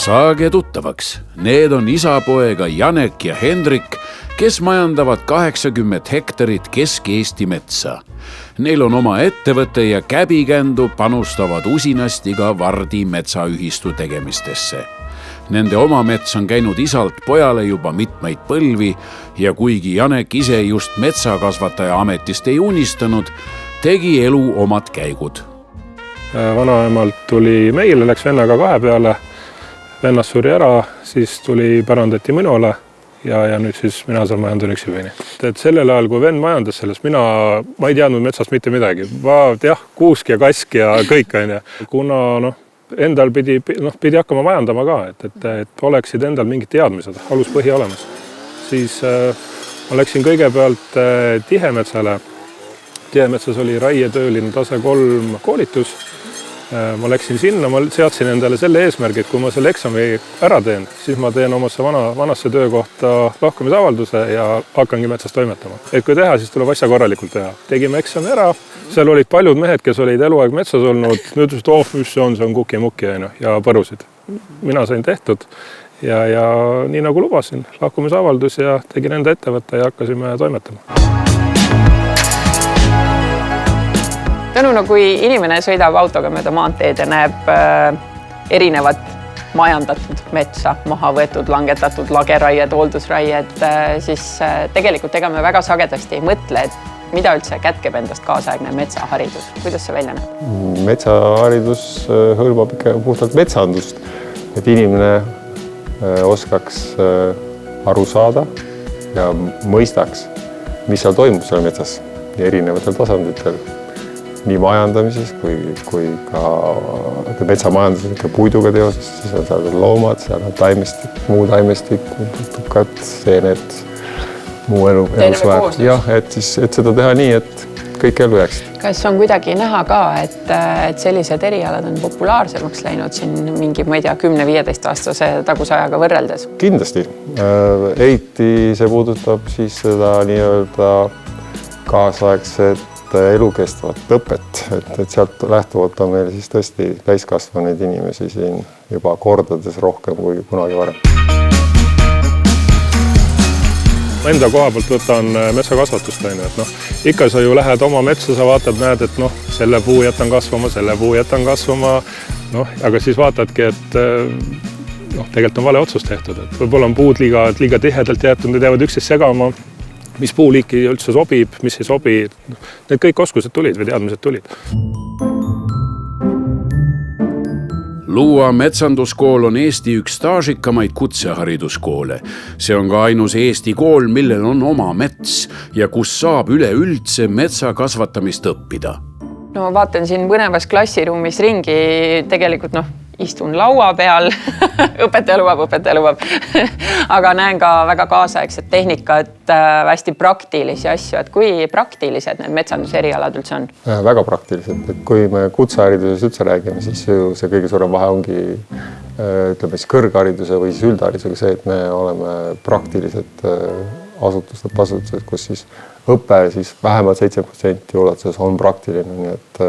Saage tuttavaks, need on isapoega Janek ja Hendrik, kes majandavad 80 hektarit Kesk-Eesti metsa. Neil on oma ettevõte ja käbikändu panustavad usinasti ka Vardi metsaühistu tegemistesse. Nende oma mets on käinud isalt pojale juba mitmeid põlvi ja kuigi Janek ise just metsakasvataja ametist ei unistanud, tegi elu omad käigud. Vanaemalt tuli meile, läks vennaga 2 peale. Vennast suri ära, siis tuli pärandati minule ja nüüd siis mina seal majandan üksipini. Et sellel ajal, kui vend majandas sellest, ma ei teadnud metsast mitte midagi. Jah, kuusk ja kask ja kõik on. Kuna endal pidi hakkama majandama ka, et oleksid endal mingid teadmised, aluspõhi olemas. Siis ma läksin kõigepealt Tihemetsale. Tihemetsas oli raietööline tase 3 koolitus. Ma läksin sinna, ma seadsin endale selle eesmärgi, et kui ma selle eksami ära teen, siis ma teen omasse vanasse töökohta lahkumisavalduse ja hakkangi metsas toimetama. Et kui teha, siis tuleb asja korralikult teha. Tegime eksami ära, seal olid paljud mehed, kes olid eluaeg metsas olnud, nüüd ütlesid, mis see on kuki-muki ja põrusid. Mina sain tehtud ja nii nagu lubasin, lahkumisavaldus ja tegin enda ettevõtte ja hakkasime toimetama. Tänuna, kui inimene sõidab autoga mööda maanteed ja näeb erinevat majandatud metsa, maha võetud, langetatud lageraied, hooldusraied, siis tegelikult ega me väga sagedasti ei mõtle, et mida üldse kätkeb endast kaasaegne metsaharidus. Kuidas see välja näeb? Metsaharidus hõlmab ikka puhtalt metsandust, et inimene oskaks aru saada ja mõistaks, mis seal toimub seal metsas erinevatel tasanditel. Nii majandamises kui ka metsamajanduses puiduga teoses, siis on seal loomad, seal on taimestik, muu taimestik, tukad, seened, muu elusväär. Jah, et seda teha nii, et kõik elu jääksid. Kas on kuidagi näha ka, et sellised erialad on populaarsemaks läinud siin mingi, ma ei tea, 10-15 aastase taguse ajaga võrreldes? Kindlasti. Eriti see puudutab siis seda nii-öelda kaasaegset elukestvat õpet, et sealt lähtuvalt on meil siis tõesti täiskasvaneid inimesi siin juba kordades rohkem kui kunagi varem. Enda koha pealt võtan metsakasvatust, et ikka sa ju lähed oma metsa, sa vaatad, näed, et selle puu jätan kasvama, aga siis vaatadki, et tegelikult on vale otsus tehtud, et võib-olla on puud liiga tihedalt jäetud, need jäävad üksteist segama, mis puuliiki üldse sobib, mis ei sobi. Need kõik oskused tulid või teadmised tulid. Luua metsanduskool on Eesti üks staažikamaid kutsehariduskoole. See on ka ainus Eesti kool, millel on oma mets ja kus saab üleüldse metsa kasvatamist õppida. No vaatan siin põnevas klassiruumis ringi, tegelikult istun laua peal, õpetaja lubab, aga näen ka väga kaasaegset tehnikat, hästi praktilisi asju, et kui praktilised need metsanduserialad üldse on? Väga praktilised, et kui me kutsehariduses üldse räägime, siis see kõige suurem vahe ongi kõrghariduse või siis üldharidusega see, et me oleme praktilised asutused, kus siis õpe siis vähemalt 7% ulatuses on praktiline, nii et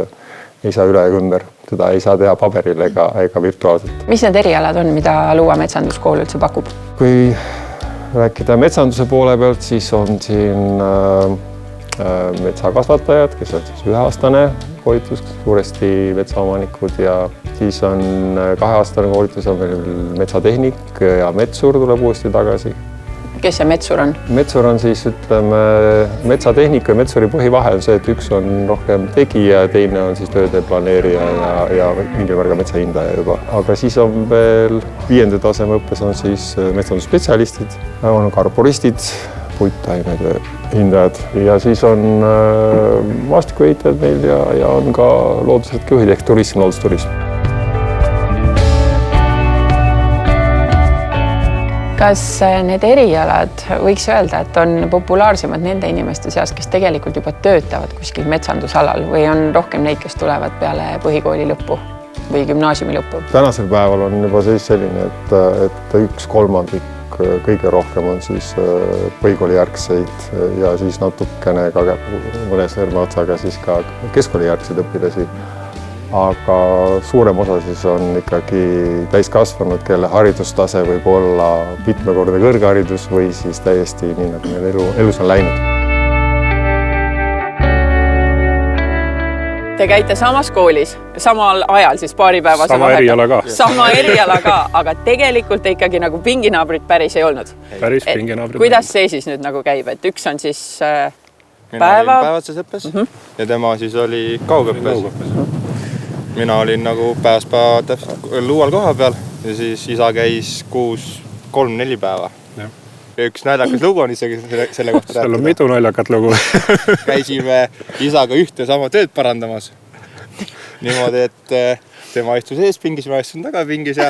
ei saa üle ega ümber. Seda ei saa teha paberil ega virtuaalselt. Mis need erialad on, mida Luua metsanduskool üldse pakub? Kui rääkida metsanduse poole pealt, siis on siin metsakasvatajad, kes on siis 1-aastane koolitus, suuresti metsaomanikud ja siis on 2-aastane koolitus, on meil metsatehnik ja metsur tuleb uuesti tagasi. Kes see metsur on? Metsur on siis, metsatehnika ja metsuri põhivahe on see, et üks on rohkem tegija ja teine on siis tööde planeerija ja mingil märga metsahindaja juba. Aga siis on veel 5. taseme õppes on siis metsandusspetsialistid, on karboristid, puittainede hindajad ja siis on maastikuehitajad meil ja on ka looduslikud juhid ehk turism, loodusturism. Kas need erialad võiks öelda, et on populaarsemad nende inimeste seas, kes tegelikult juba töötavad kuskil metsandusalal või on rohkem neid, kes tulevad peale põhikooli lõppu või gümnaasiumi lõppu? Tänasel päeval on juba selline, et 1/3 kõige rohkem on siis põhikoolijärgseid ja siis natukene ka mõnes otsaga siis ka keskkoolijärgseid õpilasi. aga suurem osa siis on ikkagi täiskasvanud, kelle haridustase võib olla mitmekordne kõrgharidus või siis täiesti nii, nagu meil elus on läinud. Te käite samas koolis, samal ajal siis paaripäevase Sama eriala ka. Sama eriala ka, aga tegelikult ikkagi nagu pinginaabrid päris ei olnud. Päris pinginaabrid. Kuidas see siis nüüd nagu käib, et üks on siis Mina olin päevases õppes ja tema siis oli kaugõppes. Mina olin nagu pääspäeva täpselt luual koha peal ja siis isa käis 3-4 päeva. Ja üks naljakas lugu on isegi selle kohta Seal on mitu naljakat lugu. Käisime isaga ühte sama tööd parandamas. Niimoodi, et tema istus ees pingis, ma istun taga pingis ja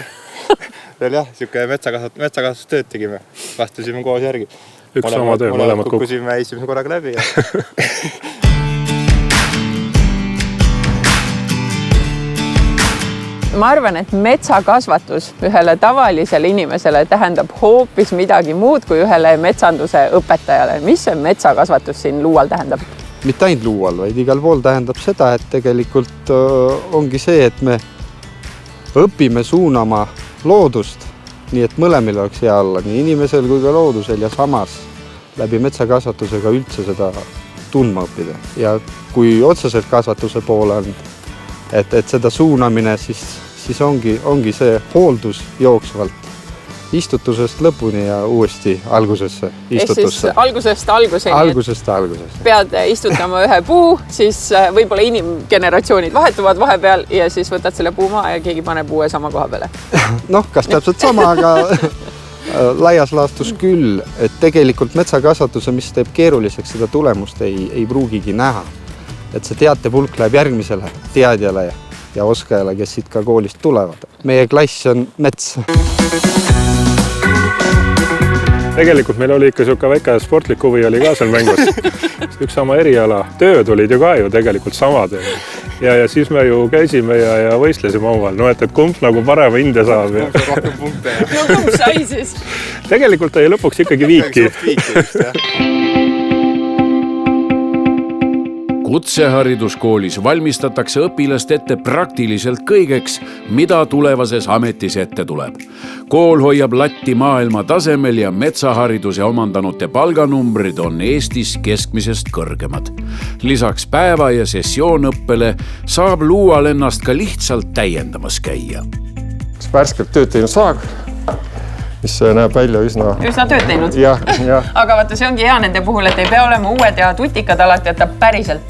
veel jah, siuke metsakasvatustööd tegime. Vastusime koos järgi. Üks sama töö, mõlemad kukk. Kukkusime esimese korraga läbi ja Ma arvan, et metsakasvatus ühele tavalisele inimesele tähendab hoopis midagi muud kui ühele metsanduse õpetajale. Mis see metsakasvatus siin luual tähendab? Mitte ainult luual, vaid igal pool tähendab seda, et tegelikult ongi see, et me õpime suunama loodust, nii et mõlemil oleks hea olla, nii inimesel kui ka loodusel ja samas läbi metsakasvatusega üldse seda tundma õppida. Ja kui otseselt kasvatuse poole on, et seda suunamine, siis ongi see hooldus jooksvalt istutusest lõpuni ja uuesti algusesse istutusse. Ehk siis algusest. Pead istutama ühe puu, siis võib-olla inimgeneratsioonid vahetuvad vahepeal ja siis võtad selle puu maa ja keegi paneb uue sama koha peale. Noh, kas täpselt sama, aga laias laastus küll, et tegelikult metsakasvatuse, mis teeb keeruliseks, seda tulemust ei pruugigi näha. Et see teatepulk läheb järgmisele teadjale ja oskajale, kes siit ka koolist tulevad. Meie klass on mets. Tegelikult meil oli ikka siuke väike sportlik huvi oli ka seal mängus. Üks sama eriala. Tööd olid ju ka ju tegelikult samad. Ja siis me ju käisime ja võistlesime omavahel. No, et kumb nagu parema hinde saab. rohkem punkte. No kumb sai siis? Tegelikult oli lõpuks ikkagi viiki. Kutsehariduskoolis valmistatakse õpilast ette praktiliselt kõigeks, mida tulevases ametis ette tuleb. Kool hoiab latti maailma tasemel ja metsahariduse omandanute palganumbrid on Eestis keskmisest kõrgemad. Lisaks päeva- ja sessioonõppele saab luual ennast ka lihtsalt täiendamas käia. Värskelt tööd teinud saag, mis näeb välja üsna tööd teinud. Ja. Aga vaata, see ongi hea nende puhul, et ei pea olema uued ja tutikad alati, et ta päriselt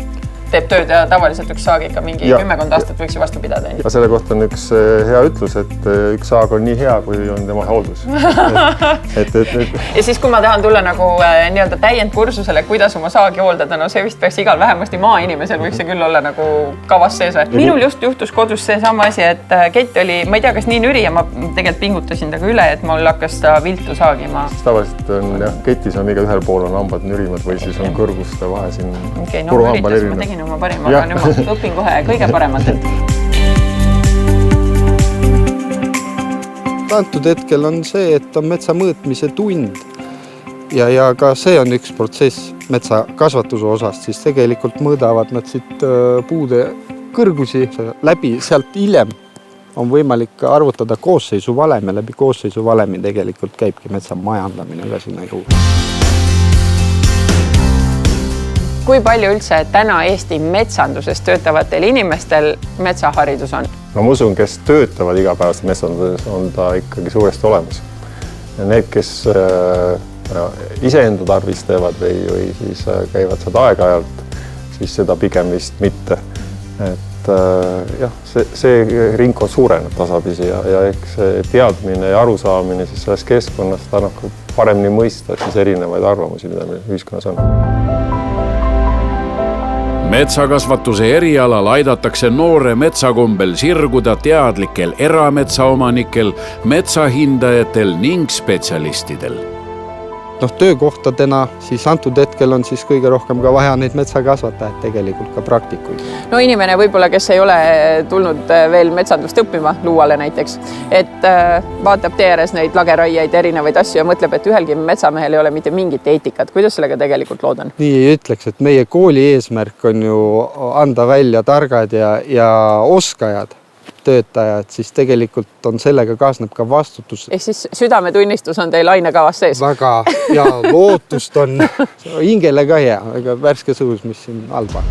teeb tööd ja tavaliselt üks saag ikka mingi 10 aastat võiks ju vastu pidada. Ja selle kohta on üks hea ütlus, et üks saag on nii hea, kui on tema hooldus. Ja siis, kui ma tahan tulla nagu nii-öelda täiendkursusele, kuidas oma saagi hooldada, no see vist peaks igal vähemasti maainimesel võiks see küll olla nagu kavas sees. Minul just juhtus kodus see sama asi, et Kett oli, ma ei tea, kas nii nüri ja ma tegelikult pingutasin taga üle, et mul hakkas ta viltu saagima. Tavaliselt on jah, Ketis on iga ühel pool on hambad nürimad või siis on kõrguste vahe siin puruhambal erinev. Oma parima, aga nüüd ma õpin kohe kõige parematelt. Antud hetkel on see, et on metsa mõõtmise tund ja ka see on üks protsess metsa kasvatuse osast, siis tegelikult mõõdavad nad siit puude kõrgusi läbi, sealt hiljem on võimalik arvutada koosseisuvalem ja läbi koosseisuvalemi tegelikult käibki metsa majandamine ka sinna juurde. Kui palju üldse täna Eesti metsanduses töötavatel inimestel metsaharidus on? No ma usun, kes töötavad igapäevaselt metsanduses, on ta ikkagi suuresti olemas. Ja need, kes iseenda tarvis teevad või siis käivad seda aeg-ajalt, siis seda pigem vist mitte. Et jah, see ringkond suureneb tasapisi ja eks teadmine ja arusaamine siis sellest keskkonnast annab paremini mõista siis erinevaid arvamusi, mida meil ühiskonnas on. Metsakasvatuse erialal aidatakse noore metsakombel sirguda teadlikel erametsaomanikel, metsahindajatel ning spetsialistidel. töökohtadena, siis antud hetkel on siis kõige rohkem ka vaja neid metsakasvatajaid tegelikult ka praktikuid. No inimene võib-olla, kes ei ole tulnud veel metsandust õppima, Luuale näiteks, et vaatab tee ääres neid lageraiaid, erinevaid asju ja mõtleb, et ühelgi metsamehel ei ole mitte mingit eetikat. Kuidas sellega tegelikult lood on? Nii ei ütleks, et meie kooli eesmärk on ju anda välja targad ja oskajad töötajad, siis tegelikult on sellega kaasneb ka vastutus. Ehk siis südametunnistus on teil ainekavas sees? Väga ja lootust on hingele ka hea, ega värske suus, mis siin halba.